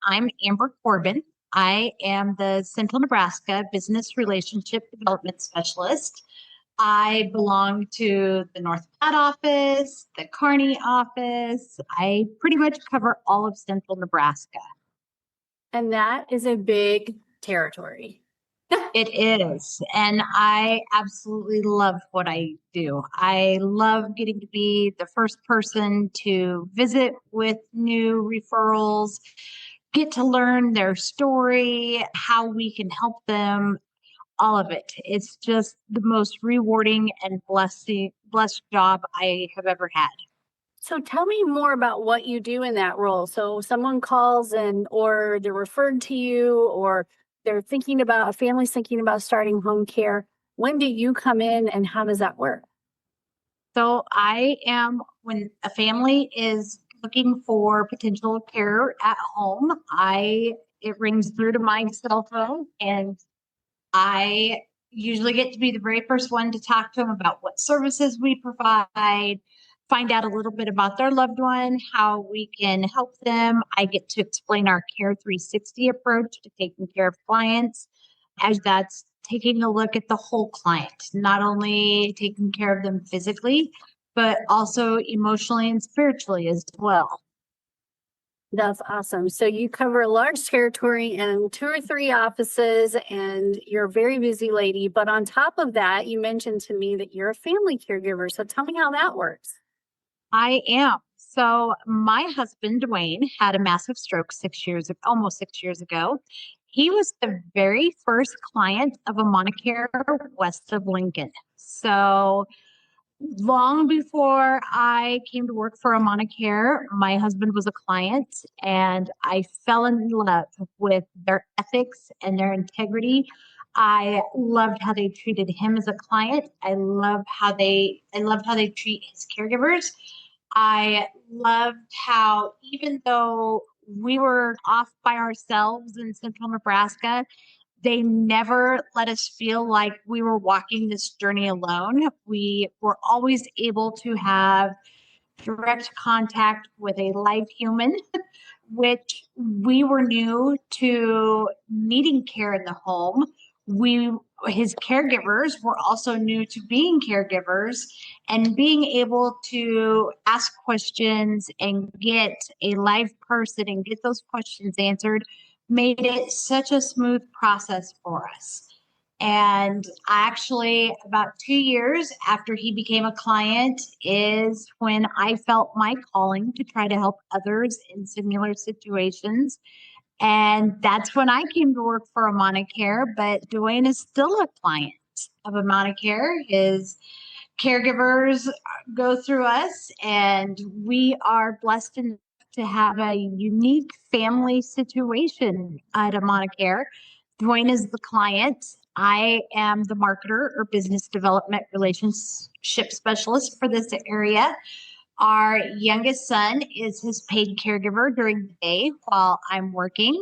I'm Amber Corbin. I am the Central Nebraska Business Relationship Development Specialist. I belong to the North Platte office, the Kearney office. I pretty much cover all of Central Nebraska. And that is a big territory. It is. And I absolutely love what I do. I love getting to be the first person to visit with new referrals, get to learn their story, how we can help them, all of it. It's just the most rewarding and blessed job I have ever had. So tell me more about what you do in that role. So someone calls and or they're referred to you or they're thinking about a family's thinking about starting home care. When do you come in and how does that work? So I am, when a family is looking for potential care at home, it rings through to my cell phone, and I usually get to be the very first one to talk to them about what services we provide, find out a little bit about their loved one, how we can help them. I get to explain our Care 360 approach to taking care of clients, as that's taking a look at the whole client, not only taking care of them physically, but also emotionally and spiritually as well. That's awesome. So you cover a large territory and 2 or 3 offices, and you're a very busy lady. But on top of that, you mentioned to me that you're a family caregiver. So tell me how that works. I am. So my husband, Dwayne, had a massive stroke almost 6 years ago. He was the very first client of AmanaCare west of Lincoln. So long before I came to work for AmanaCare, my husband was a client, and I fell in love with their ethics and their integrity. I loved how they treated him as a client. I loved how they treat his caregivers. I loved how, even though we were off by ourselves in central Nebraska, they never let us feel like we were walking this journey alone. We were always able to have direct contact with a live human, which we were new to needing care in the home. His caregivers were also new to being caregivers, and being able to ask questions and get a live person and get those questions answered made it such a smooth process for us. And actually, about 2 years after he became a client, is when I felt my calling to try to help others in similar situations. And that's when I came to work for AmanaCare. But Dwayne is still a client of AmanaCare. His caregivers go through us, and we are blessed enough to have a unique family situation at AmanaCare. Dwayne is the client. I am the marketer or business development relationship specialist for this area. Our youngest son is his paid caregiver during the day while I'm working.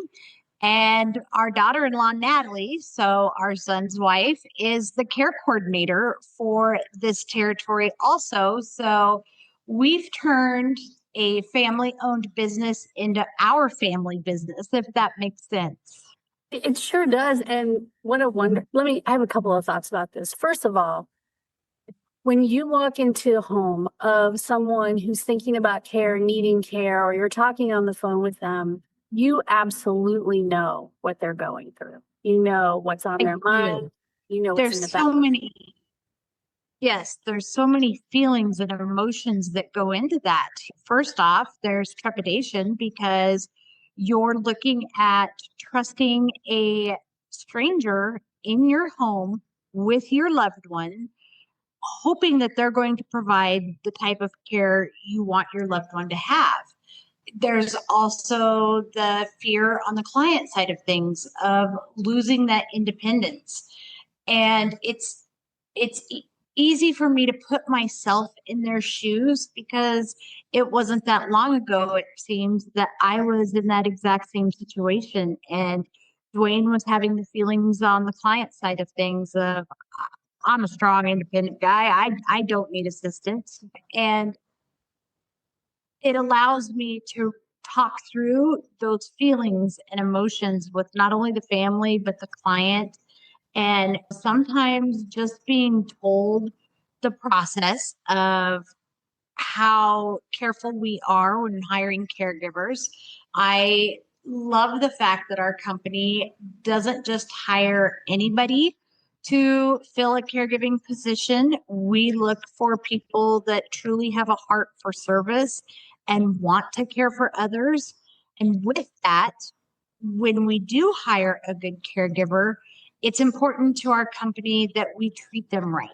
And our daughter-in-law, Natalie, so our son's wife, is the care coordinator for this territory also. So we've turned a family-owned business into our family business, if that makes sense. It sure does. And what a wonder. I have a couple of thoughts about this. First of all, when you walk into a home of someone who's thinking about care, needing care, or you're talking on the phone with them, you absolutely know what they're going through. You know what's on their mind. You know what's in the back. There's so many feelings and emotions that go into that. First off, there's trepidation because you're looking at trusting a stranger in your home with your loved one, hoping that they're going to provide the type of care you want your loved one to have. There's also the fear on the client side of things of losing that independence. And it's easy for me to put myself in their shoes because it wasn't that long ago, it seems, that I was in that exact same situation. And Dwayne was having the feelings on the client side of things of, I'm a strong, independent guy. I don't need assistance. And it allows me to talk through those feelings and emotions with not only the family, but the client. And sometimes just being told the process of how careful we are when hiring caregivers. I love the fact that our company doesn't just hire anybody to fill a caregiving position. We look for people that truly have a heart for service and want to care for others. And with that, when we do hire a good caregiver, it's important to our company that we treat them right.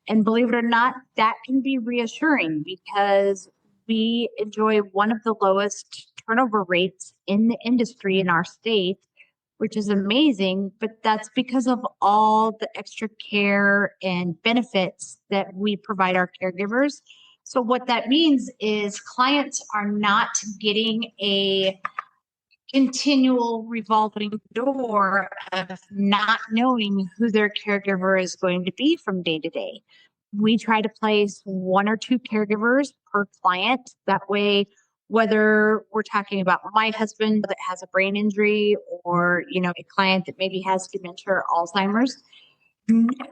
And believe it or not, that can be reassuring because we enjoy one of the lowest turnover rates in the industry in our state, which is amazing. But that's because of all the extra care and benefits that we provide our caregivers. So, what that means is clients are not getting a continual revolving door of not knowing who their caregiver is going to be from day to day. We try to place one or two caregivers per client. That way, whether we're talking about my husband that has a brain injury or, a client that maybe has dementia or Alzheimer's,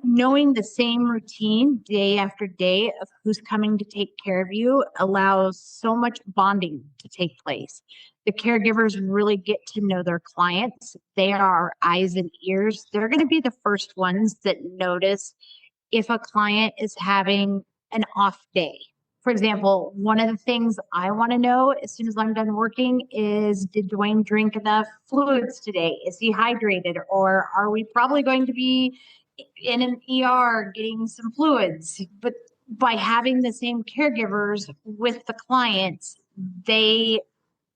knowing the same routine day after day of who's coming to take care of you allows so much bonding to take place. The caregivers really get to know their clients. They are our eyes and ears. They're going to be the first ones that notice if a client is having an off day. For example, one of the things I want to know as soon as I'm done working is, did Dwayne drink enough fluids today? Is he hydrated? Or are we probably going to be in an ER getting some fluids? But by having the same caregivers with the clients, they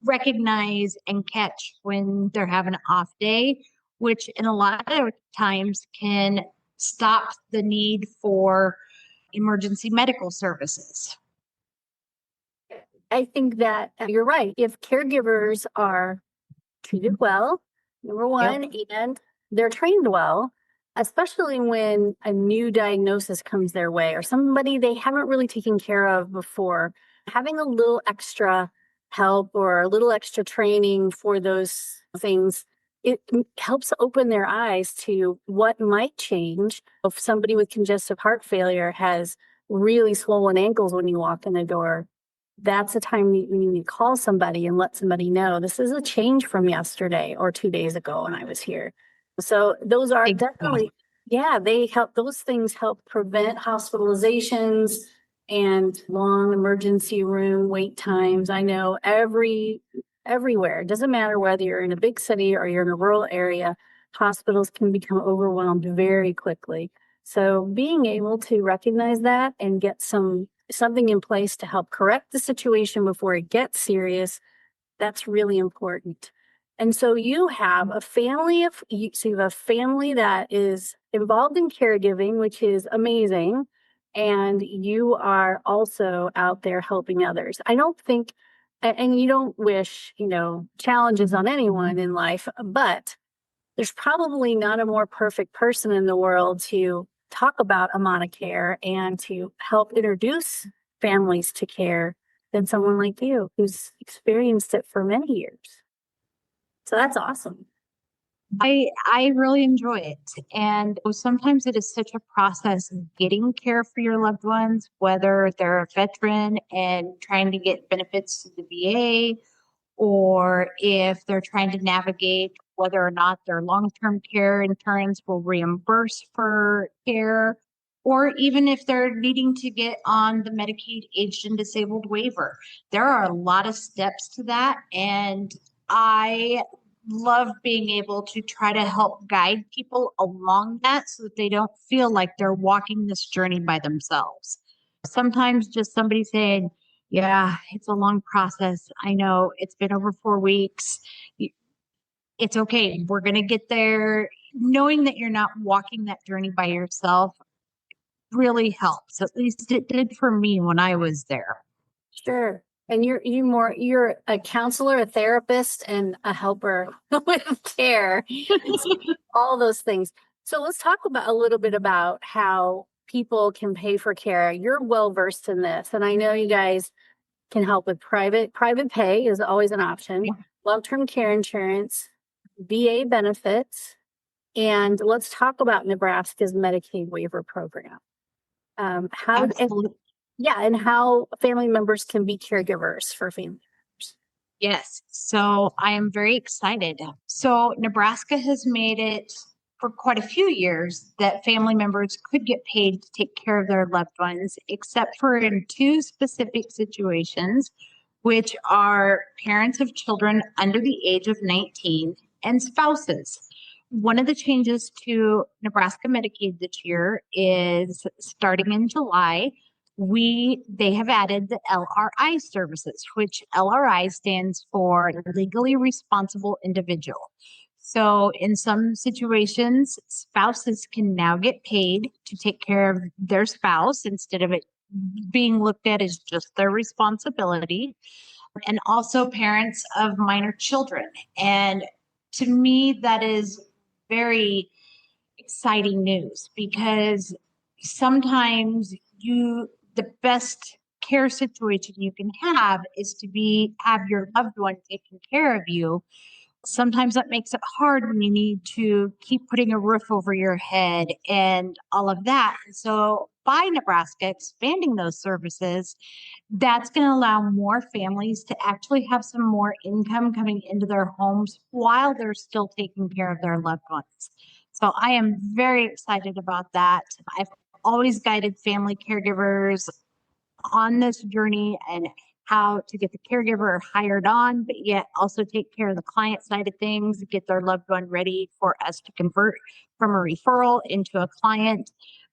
recognize and catch when they're having an off day, which in a lot of times can stop the need for emergency medical services. I think that you're right. If caregivers are treated well, number one, and they're trained well, especially when a new diagnosis comes their way or somebody they haven't really taken care of before, having a little extra help or a little extra training for those things, it helps open their eyes to what might change if somebody with congestive heart failure has really swollen ankles when you walk in the door. That's a time you need to call somebody and let somebody know this is a change from yesterday or 2 days ago when I was here. So those are definitely, they help, those things help prevent hospitalizations and long emergency room wait times. I know everywhere, it doesn't matter whether you're in a big city or you're in a rural area, hospitals can become overwhelmed very quickly. So being able to recognize that and get something in place to help correct the situation before it gets serious, that's really important. And so you have a family that is involved in caregiving, which is amazing. And you are also out there helping others. I don't think, and you don't wish, challenges on anyone in life, but there's probably not a more perfect person in the world to talk about AmanaCare and to help introduce families to care than someone like you who's experienced it for many years. So that's awesome. I really enjoy it. And sometimes it is such a process of getting care for your loved ones, whether they're a veteran and trying to get benefits to the VA, or if they're trying to navigate whether or not their long-term care insurance will reimburse for care, or even if they're needing to get on the Medicaid aged and disabled waiver. There are a lot of steps to that. And I love being able to try to help guide people along that so that they don't feel like they're walking this journey by themselves. Sometimes just somebody saying, yeah, it's a long process. I know it's been over 4 weeks. It's okay. We're going to get there. Knowing that you're not walking that journey by yourself really helps. At least it did for me when I was there. Sure. And you're a counselor, a therapist, and a helper with care. All those things. So let's talk about a little bit about how people can pay for care. You're well versed in this, and I know you guys can help with private pay is always an option, long-term care insurance, VA benefits, and let's talk about Nebraska's Medicaid waiver program. Absolutely. And how family members can be caregivers for family members. Yes. So I am very excited. So Nebraska has made it for quite a few years that family members could get paid to take care of their loved ones, except for in two specific situations, which are parents of children under the age of 19 and spouses. One of the changes to Nebraska Medicaid this year is starting in July, they have added the LRI services, which LRI stands for legally responsible individual. So in some situations, spouses can now get paid to take care of their spouse instead of it being looked at as just their responsibility. And also parents of minor children. And to me, that is very exciting news because sometimes the best care situation you can have is to have your loved one taking care of you. Sometimes that makes it hard when you need to keep putting a roof over your head and all of that. And so by Nebraska expanding those services, that's going to allow more families to actually have some more income coming into their homes while they're still taking care of their loved ones. So I am very excited about that. I've always guided family caregivers on this journey and how to get the caregiver hired on, but yet also take care of the client side of things, get their loved one ready for us to convert from a referral into a client.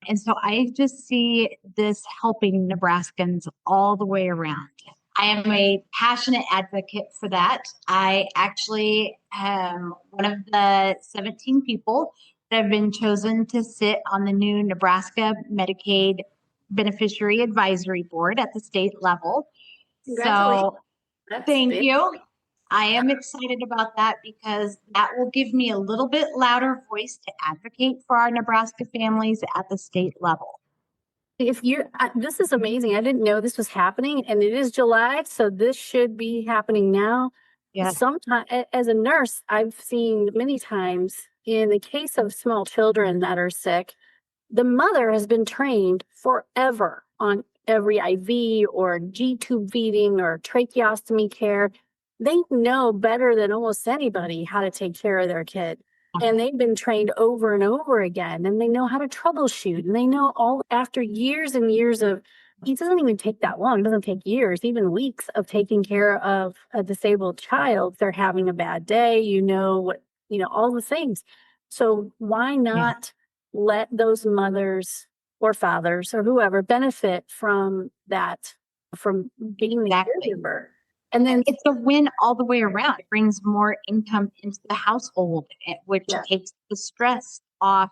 And so I just see this helping Nebraskans all the way around. I am a passionate advocate for that. I actually am one of the 17 people that have been chosen to sit on the new Nebraska Medicaid Beneficiary Advisory Board at the state level. So thank you. I am excited about that because that will give me a little bit louder voice to advocate for our Nebraska families at the state level. This is amazing. I didn't know this was happening, and it is July, so this should be happening now. Yes. Sometimes, as a nurse, I've seen many times in the case of small children that are sick, the mother has been trained forever on every IV or G-tube feeding or tracheostomy care. They know better than almost anybody how to take care of their kid. And they've been trained over and over again, and they know how to troubleshoot. And they know all after years and years of, it doesn't even take that long. It doesn't take years, even weeks of taking care of a disabled child. If they're having a bad day, all the things. So why not let those mothers or fathers or whoever benefit from that, from being the caregiver? And then it's a win all the way around. It brings more income into the household, which takes the stress off.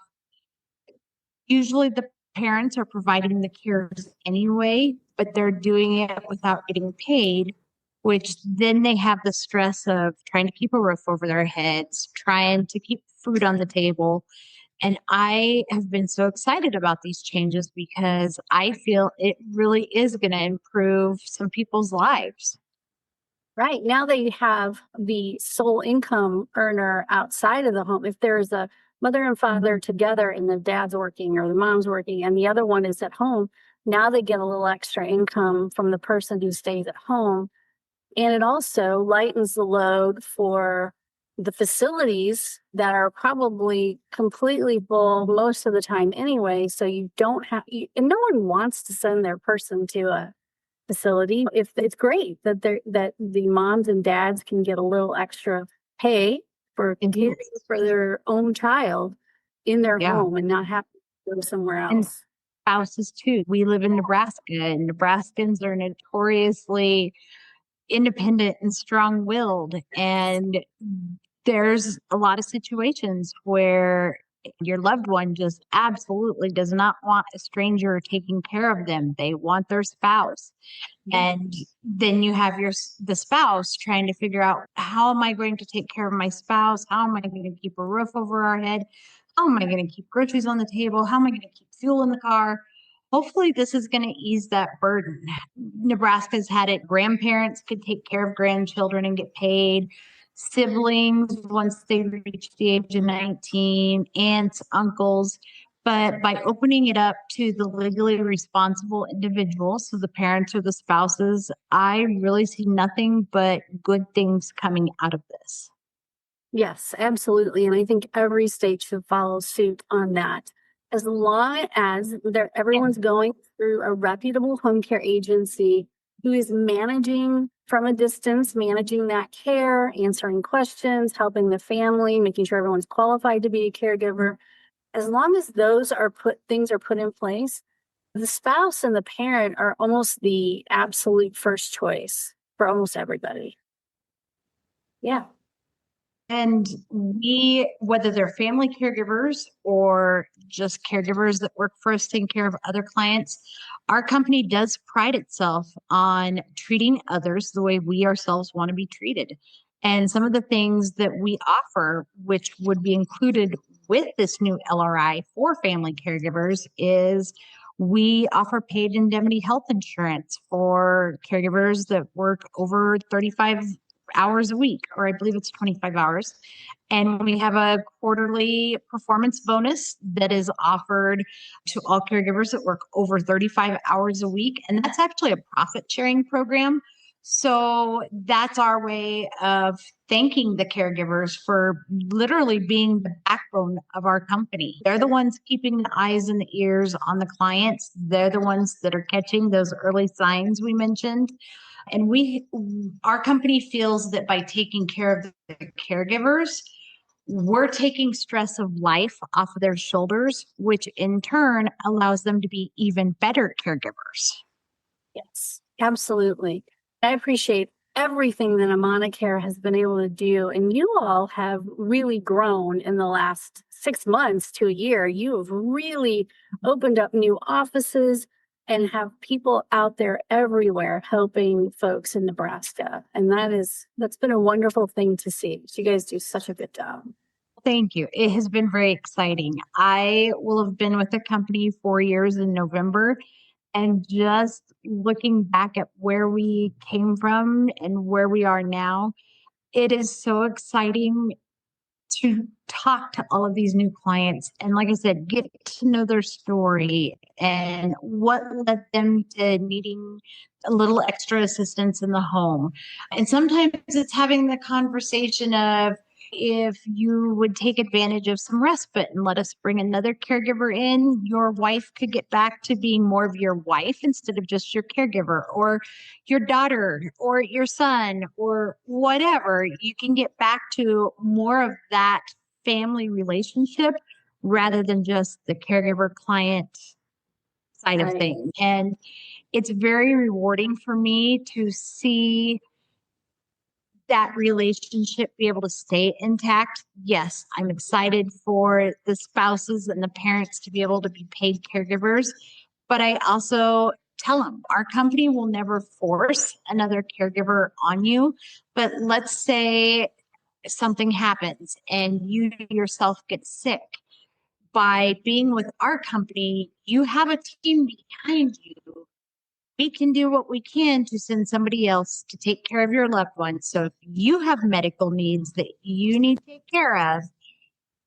Usually the parents are providing the cares anyway, but they're doing it without getting paid, which then they have the stress of trying to keep a roof over their heads, trying to keep food on the table. And I have been so excited about these changes because I feel it really is going to improve some people's lives. Right. Now they have the sole income earner outside of the home. If there's a mother and father together and the dad's working or the mom's working and the other one is at home, now they get a little extra income from the person who stays at home. And it also lightens the load for the facilities that are probably completely full most of the time anyway. So you don't have, and no one wants to send their person to a facility. If it's great that the moms and dads can get a little extra pay for caring for their own child in their home and not have to go somewhere else. And spouses too. We live in Nebraska, and Nebraskans are notoriously independent and strong-willed. And there's a lot of situations where your loved one just absolutely does not want a stranger taking care of them. They want their spouse. And then you have the spouse trying to figure out, how am I going to take care of my spouse? How am I going to keep a roof over our head? How am I going to keep groceries on the table? How am I going to keep fuel in the car? hopefully this is going to ease that burden. Nebraska's had it. Grandparents could take care of grandchildren and get paid. Siblings, once they reach the age of 19, aunts, uncles. But by opening it up to the legally responsible individuals, so the parents or the spouses, I really see nothing but good things coming out of this. Yes, absolutely. And I think every state should follow suit on that. As long as everyone's going through a reputable home care agency who is managing from a distance, managing that care, answering questions, helping the family, making sure everyone's qualified to be a caregiver. As long as things are put in place, the spouse and the parent are almost the absolute first choice for almost everybody. Yeah. And whether they're family caregivers or just caregivers that work for us taking care of other clients, our company does pride itself on treating others the way we ourselves want to be treated. And some of the things that we offer, which would be included with this new LRI for family caregivers, is we offer paid indemnity health insurance for caregivers that work over 35 hours a week, or I believe it's 25 hours. And we have a quarterly performance bonus that is offered to all caregivers that work over 35 hours a week. And that's actually a profit sharing program. So that's our way of thanking the caregivers for literally being the backbone of our company. They're the ones keeping the eyes and the ears on the clients. They're the ones that are catching those early signs we mentioned. And our company feels that by taking care of the caregivers, we're taking stress of life off of their shoulders, which in turn allows them to be even better caregivers. Yes, absolutely. I appreciate everything that AmanaCare has been able to do. And you all have really grown in the last 6 months to a year. You have really opened up new offices and have people out there everywhere helping folks in Nebraska. And that's been a wonderful thing to see. You guys do such a good job. Thank you. It has been very exciting. I will have been with the company 4 years in November. And just looking back at where we came from and where we are now, it is so exciting to talk to all of these new clients. And like I said, get to know their story and what led them to needing a little extra assistance in the home. And sometimes it's having the conversation of, if you would take advantage of some respite and let us bring another caregiver in, your wife could get back to being more of your wife instead of just your caregiver, or your daughter or your son or whatever. You can get back to more of that family relationship rather than just the caregiver client side of things. And it's very rewarding for me to see that relationship be able to stay intact. Yes, I'm excited for the spouses and the parents to be able to be paid caregivers, but I also tell them our company will never force another caregiver on you. But let's say something happens and you yourself get sick. By being with our company, you have a team behind you. We can do what we can to send somebody else to take care of your loved one. So if you have medical needs that you need to take care of,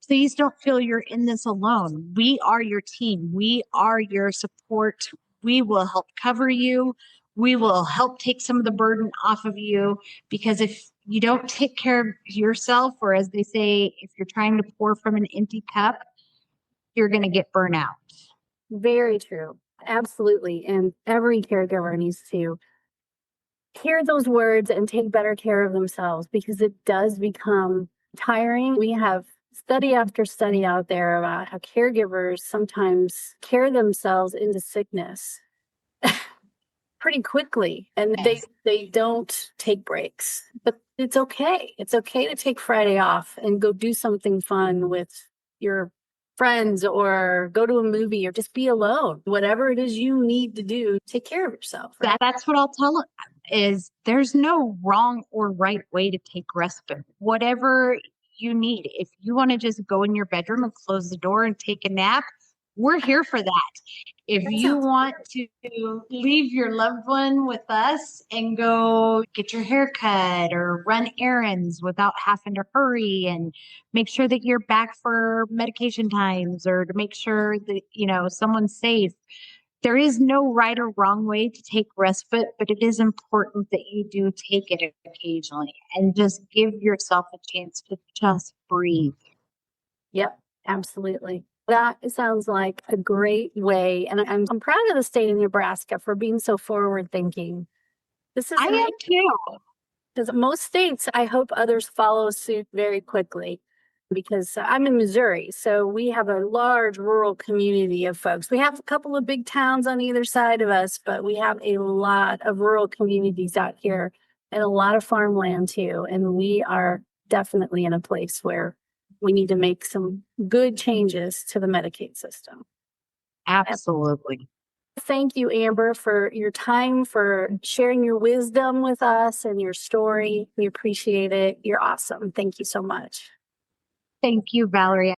please don't feel you're in this alone. We are your team. We are your support. We will help cover you. We will help take some of the burden off of you, because if you don't take care of yourself, or as they say, if you're trying to pour from an empty cup, you're going to get burnt out. Very true. Absolutely. And every caregiver needs to hear those words and take better care of themselves, because it does become tiring. We have study after study out there about how caregivers sometimes carry themselves into sickness pretty quickly, and they don't take breaks. But it's okay. It's okay to take Friday off and go do something fun with your friends, or go to a movie, or just be alone. Whatever it is you need to do, take care of yourself. Right? That's what I'll tell them, is there's no wrong or right way to take respite. Whatever you need. If you want to just go in your bedroom and close the door and take a nap, we're here for that. If That you sounds want to leave your loved one with us and go get your hair cut or run errands without having to hurry and make sure that you're back for medication times or to make sure that, someone's safe. There is no right or wrong way to take respite, but it is important that you do take it occasionally and just give yourself a chance to just breathe. Yep, absolutely. That sounds like a great way. And I'm proud of the state of Nebraska for being so forward thinking. This is I am too. because most states, I hope others follow suit very quickly. Because I'm in Missouri, so we have a large rural community of folks. We have a couple of big towns on either side of us, but we have a lot of rural communities out here and a lot of farmland too. And we are definitely in a place where we need to make some good changes to the Medicaid system. Absolutely. Thank you, Amber, for your time, for sharing your wisdom with us and your story. We appreciate it. You're awesome. Thank you so much. Thank you, Valerie.